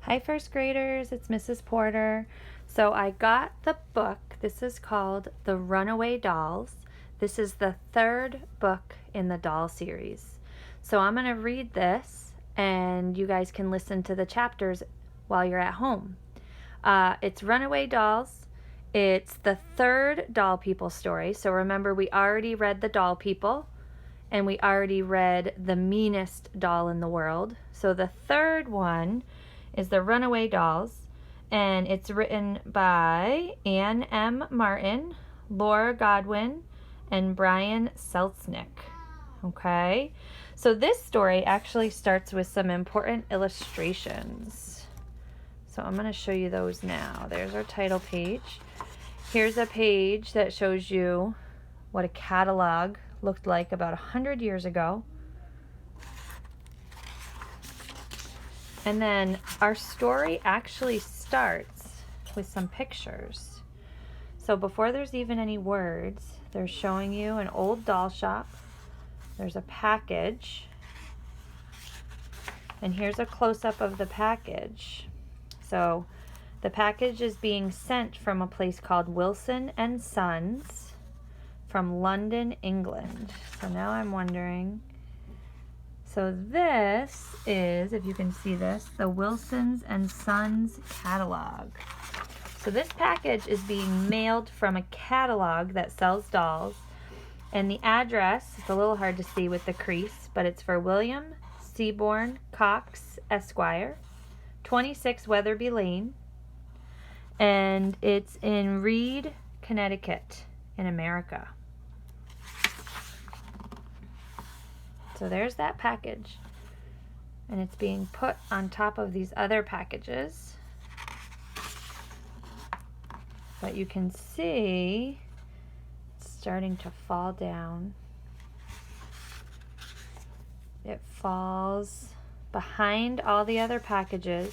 Hi, first graders, it's Mrs. Porter. So I got the book. This is called The Runaway Dolls. This is the third book in the doll series. So I'm going to read this and you guys can listen to the chapters while you're at home. It's Runaway Dolls. It's the third Doll People story. So remember, we already read the Doll People and we already read the meanest doll in the world. So the third one is the Runaway Dolls, and it's written by Anne M. Martin, Laura Godwin, and Brian Selznick. Okay, so this story actually starts with some important illustrations. So I'm going to show you those now. There's our title page. Here's a page that shows you what a catalog looked like about 100 years ago. And then our story actually starts with some pictures. So before there's even any words, they're showing you an old doll shop. There's a package. And here's a close-up of the package. So the package is being sent from a place called Wilson and Sons from London, England. So now I'm wondering, so this is, if you can see this, the Wilsons and Sons catalog. So this package is being mailed from a catalog that sells dolls. And the address, it's a little hard to see with the crease, but it's for William Seaborn Cox, Esquire, 26 Weatherby Lane. And it's in Reed, Connecticut, in America. So there's that package, and it's being put on top of these other packages. But you can see it's starting to fall down. It falls behind all the other packages,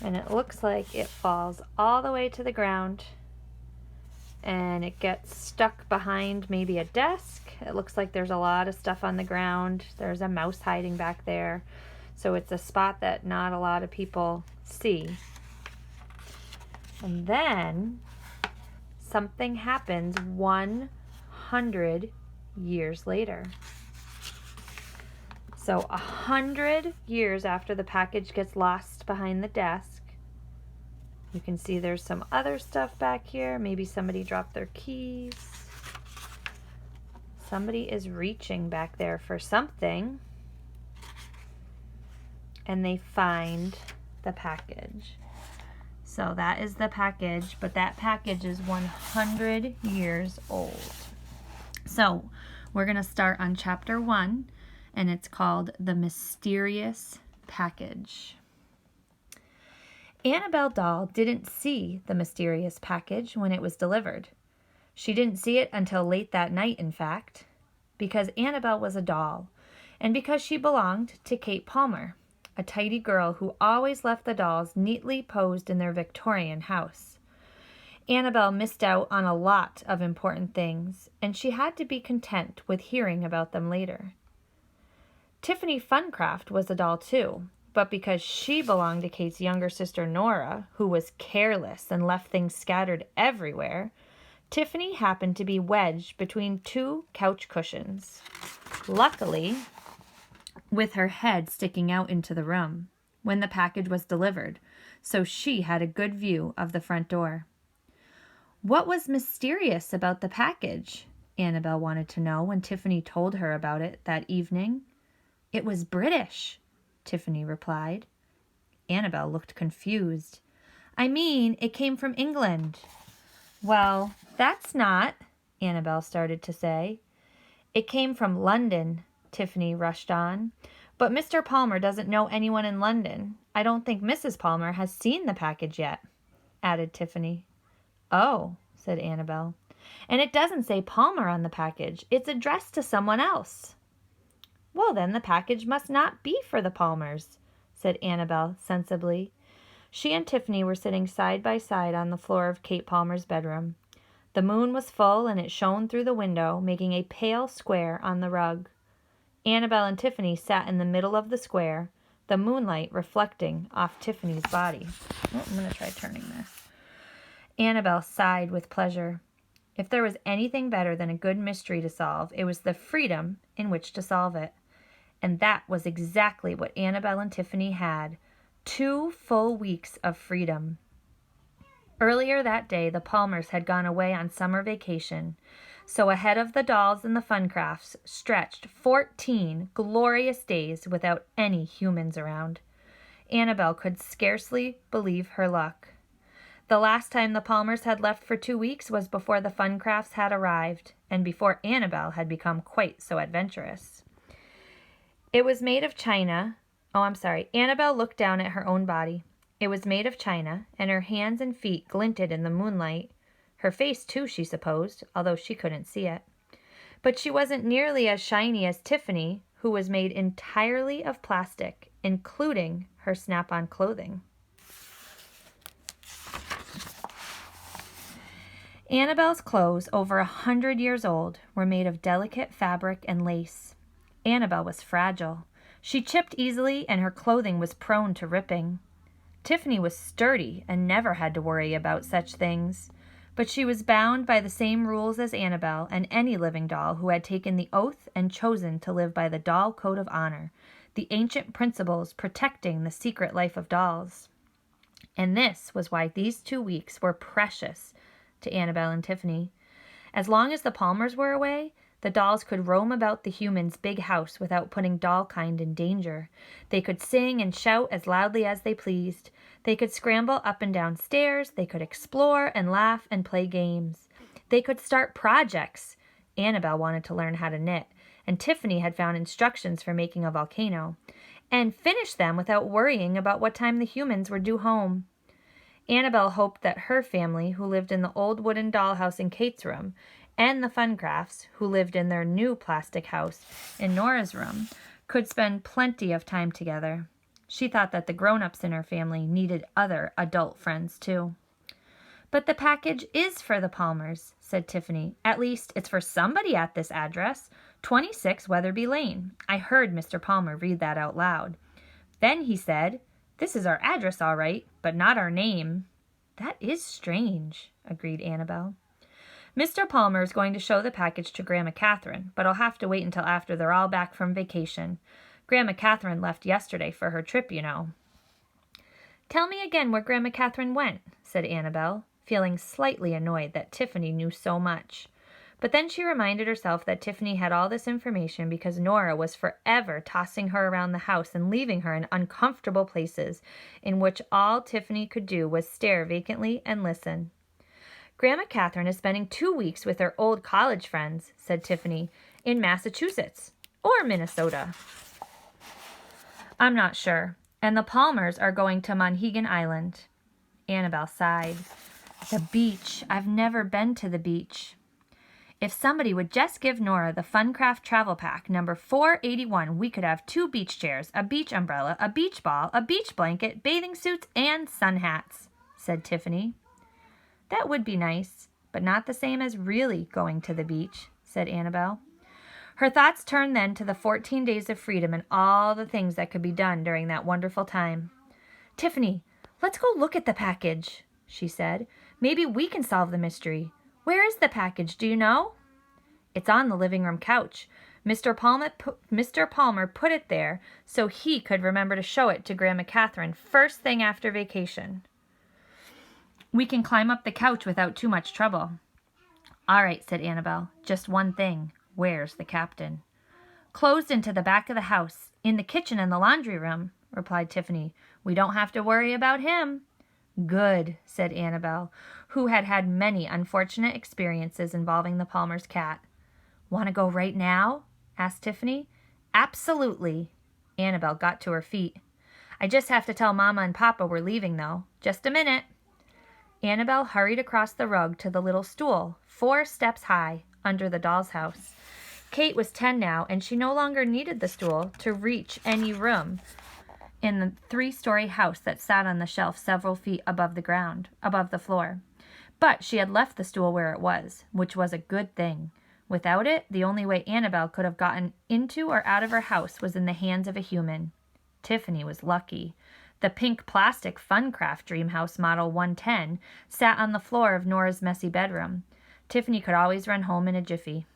and it looks like it falls all the way to the ground, and it gets stuck behind maybe a desk. It looks like there's a lot of stuff on the ground. There's a mouse hiding back there. So it's a spot that not a lot of people see. And then something happens 100 years later. So 100 years after the package gets lost behind the desk, you can see there's some other stuff back here. Maybe somebody dropped their keys. Somebody is reaching back there for something. And they find the package. So that is the package, but that package is 100 years old. So we're going to start on chapter 1, and it's called The Mysterious Package. Annabelle Doll didn't see the mysterious package when it was delivered. She didn't see it until late that night, in fact, because Annabelle was a doll, and because she belonged to Kate Palmer, a tidy girl who always left the dolls neatly posed in their Victorian house. Annabelle missed out on a lot of important things, and she had to be content with hearing about them later. Tiffany Funcraft was a doll too, but because she belonged to Kate's younger sister Nora, who was careless and left things scattered everywhere, Tiffany happened to be wedged between two couch cushions, luckily with her head sticking out into the room when the package was delivered, so she had a good view of the front door. What was mysterious about the package? Annabelle wanted to know when Tiffany told her about it that evening. It was British, Tiffany replied. Annabelle looked confused. I mean, it came from England. Well, that's not, Annabelle started to say. It came from London, Tiffany rushed on. But Mr. Palmer doesn't know anyone in London. I don't think Mrs. Palmer has seen the package yet, added Tiffany. Oh, said Annabelle. And it doesn't say Palmer on the package. It's addressed to someone else. Well, then the package must not be for the Palmers, said Annabelle sensibly. She and Tiffany were sitting side by side on the floor of Kate Palmer's bedroom. The moon was full, and it shone through the window, making a pale square on the rug. Annabelle and Tiffany sat in the middle of the square, the moonlight reflecting off Tiffany's body. Oh, I'm going to try turning this. Annabelle sighed with pleasure. If there was anything better than a good mystery to solve, it was the freedom in which to solve it. And that was exactly what Annabelle and Tiffany had. 2 full weeks of freedom. Earlier that day, the Palmers had gone away on summer vacation. So ahead of the dolls and the fun crafts stretched 14 glorious days without any humans around. Annabelle could scarcely believe her luck. The last time the Palmers had left for 2 weeks was before the fun crafts had arrived, and before Annabelle had become quite so adventurous. It was made of china. Annabelle looked down at her own body. It was made of china, and her hands and feet glinted in the moonlight. Her face, too, she supposed, although she couldn't see it. But she wasn't nearly as shiny as Tiffany, who was made entirely of plastic, including her snap-on clothing. Annabelle's clothes, over 100 years old, were made of delicate fabric and lace. Annabelle was fragile. She chipped easily, and her clothing was prone to ripping. Tiffany was sturdy and never had to worry about such things. But she was bound by the same rules as Annabelle and any living doll who had taken the oath and chosen to live by the doll code of honor, the ancient principles protecting the secret life of dolls. And this was why these 2 weeks were precious to Annabelle and Tiffany. As long as the Palmers were away, the dolls could roam about the humans' big house without putting doll-kind in danger. They could sing and shout as loudly as they pleased. They could scramble up and down stairs. They could explore and laugh and play games. They could start projects. Annabelle wanted to learn how to knit, and Tiffany had found instructions for making a volcano, and finish them without worrying about what time the humans were due home. Annabelle hoped that her family, who lived in the old wooden dollhouse in Kate's room, and the Fun Crafts, who lived in their new plastic house in Nora's room, could spend plenty of time together. She thought that the grown-ups in her family needed other adult friends, too. "But the package is for the Palmers," said Tiffany. "At least, it's for somebody at this address, 26 Weatherby Lane. I heard Mr. Palmer read that out loud. Then he said, 'This is our address, all right, but not our name.'" "That is strange," agreed Annabelle. "Mr. Palmer is going to show the package to Grandma Catherine, but I'll have to wait until after they're all back from vacation. Grandma Catherine left yesterday for her trip, you know." "Tell me again where Grandma Catherine went," said Annabelle, feeling slightly annoyed that Tiffany knew so much. But then she reminded herself that Tiffany had all this information because Nora was forever tossing her around the house and leaving her in uncomfortable places in which all Tiffany could do was stare vacantly and listen. "Grandma Catherine is spending 2 weeks with her old college friends," said Tiffany, "in Massachusetts or Minnesota. I'm not sure. And the Palmers are going to Monhegan Island." Annabelle sighed. "The beach. I've never been to the beach." "If somebody would just give Nora the Funcraft Travel Pack, number 481, we could have 2 beach chairs, a beach umbrella, a beach ball, a beach blanket, bathing suits, and sun hats," said Tiffany. "That would be nice, but not the same as really going to the beach," said Annabelle. Her thoughts turned then to the 14 days of freedom and all the things that could be done during that wonderful time. "Tiffany, let's go look at the package," she said. "Maybe we can solve the mystery. Where is the package, do you know?" "It's on the living room couch. Mr. Palmer put it there so he could remember to show it to Grandma Catherine first thing after vacation. We can climb up the couch without too much trouble." "All right," said Annabelle. "Just one thing. Where's the captain?" "Closed into the back of the house, in the kitchen and the laundry room," replied Tiffany. "We don't have to worry about him." "Good," said Annabelle, who had had many unfortunate experiences involving the Palmer's cat. "Want to go right now?" asked Tiffany. "Absolutely." Annabelle got to her feet. "I just have to tell Mama and Papa we're leaving, though. Just a minute." Annabelle hurried across the rug to the little stool, 4 steps high, under the doll's house. Kate was 10 now, and she no longer needed the stool to reach any room in the 3-story house that sat on the shelf several feet above the floor. But she had left the stool where it was, which was a good thing. Without it, the only way Annabelle could have gotten into or out of her house was in the hands of a human. Tiffany was lucky. The pink plastic Funcraft Dreamhouse Model 110 sat on the floor of Nora's messy bedroom. Tiffany could always run home in a jiffy.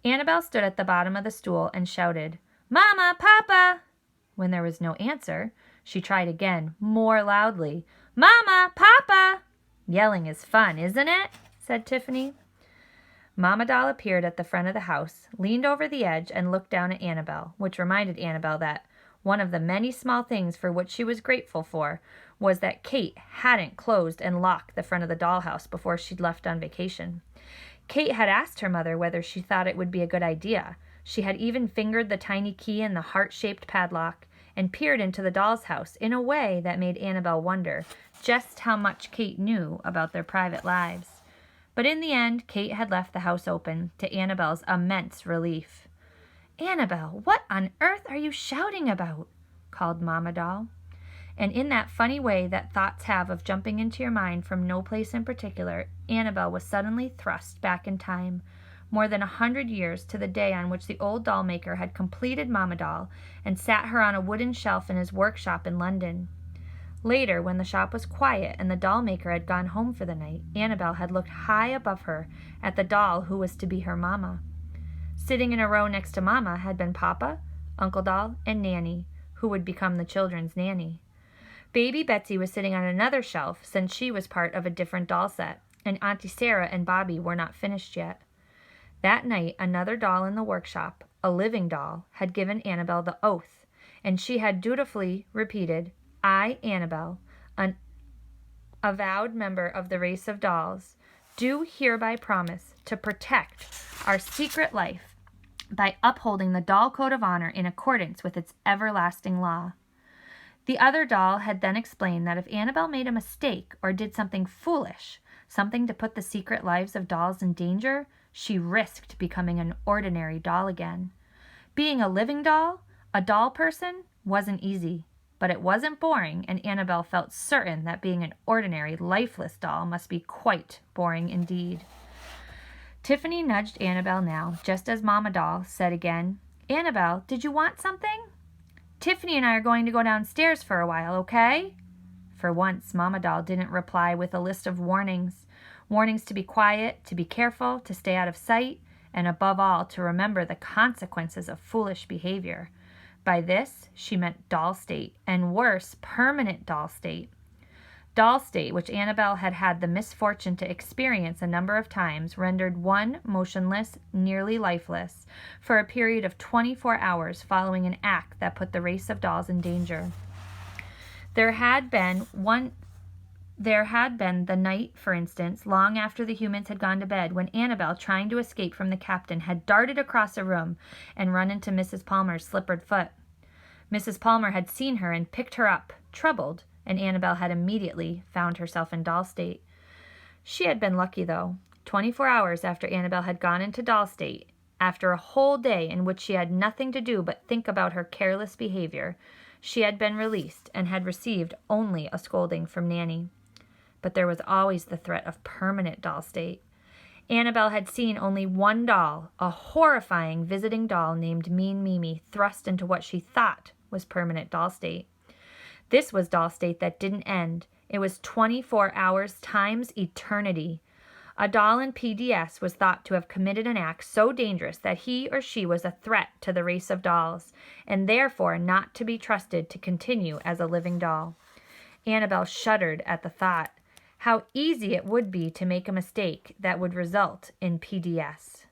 Annabelle stood at the bottom of the stool and shouted, "Mama! Papa!" When there was no answer, she tried again, more loudly. "Mama! Papa!" "Yelling is fun, isn't it?" said Tiffany. Mama Doll appeared at the front of the house, leaned over the edge, and looked down at Annabelle, which reminded Annabelle that one of the many small things for which she was grateful for was that Kate hadn't closed and locked the front of the dollhouse before she'd left on vacation. Kate had asked her mother whether she thought it would be a good idea. She had even fingered the tiny key in the heart-shaped padlock and peered into the doll's house in a way that made Annabelle wonder just how much Kate knew about their private lives. But in the end, Kate had left the house open, to Annabelle's immense relief. "Annabelle, what on earth are you shouting about?" called Mama Doll. And in that funny way that thoughts have of jumping into your mind from no place in particular, Annabelle was suddenly thrust back in time, more than 100 years, to the day on which the old doll maker had completed Mama Doll and sat her on a wooden shelf in his workshop in London. Later, when the shop was quiet and the doll maker had gone home for the night, Annabelle had looked high above her at the doll who was to be her Mama. Sitting in a row next to Mama had been Papa, Uncle Doll, and Nanny, who would become the children's nanny. Baby Betsy was sitting on another shelf, since she was part of a different doll set, and Auntie Sarah and Bobby were not finished yet. That night, another doll in the workshop, a living doll, had given Annabelle the oath, and she had dutifully repeated, "I, Annabelle, an avowed member of the race of dolls, do hereby promise to protect our secret life by upholding the doll code of honor in accordance with its everlasting law." The other doll had then explained that if Annabelle made a mistake or did something foolish, something to put the secret lives of dolls in danger, she risked becoming an ordinary doll again. Being a living doll, a doll person, wasn't easy, but it wasn't boring, and Annabelle felt certain that being an ordinary, lifeless doll must be quite boring indeed. Tiffany nudged Annabelle now, just as Mama Doll said again, "Annabelle, did you want something? Tiffany and I are going to go downstairs for a while, okay?" For once, Mama Doll didn't reply with a list of warnings. Warnings to be quiet, to be careful, to stay out of sight, and above all, to remember the consequences of foolish behavior. By this, she meant doll state, and worse, permanent doll state. Doll state, which Annabelle had had the misfortune to experience a number of times, rendered one motionless, nearly lifeless, for a period of 24 hours following an act that put the race of dolls in danger. There had been the night, for instance, long after the humans had gone to bed, when Annabelle, trying to escape from the captain, had darted across a room and run into Mrs. Palmer's slippered foot. Mrs. Palmer had seen her and picked her up, troubled, and Annabelle had immediately found herself in doll state. She had been lucky, though. 24 hours after Annabelle had gone into doll state, after a whole day in which she had nothing to do but think about her careless behavior, she had been released and had received only a scolding from Nanny. But there was always the threat of permanent doll state. Annabelle had seen only one doll, a horrifying visiting doll named Mean Mimi, thrust into what she thought was permanent doll state. This was doll state that didn't end. It was 24 hours times eternity. A doll in PDS was thought to have committed an act so dangerous that he or she was a threat to the race of dolls, and therefore not to be trusted to continue as a living doll. Annabelle shuddered at the thought. How easy it would be to make a mistake that would result in PDS.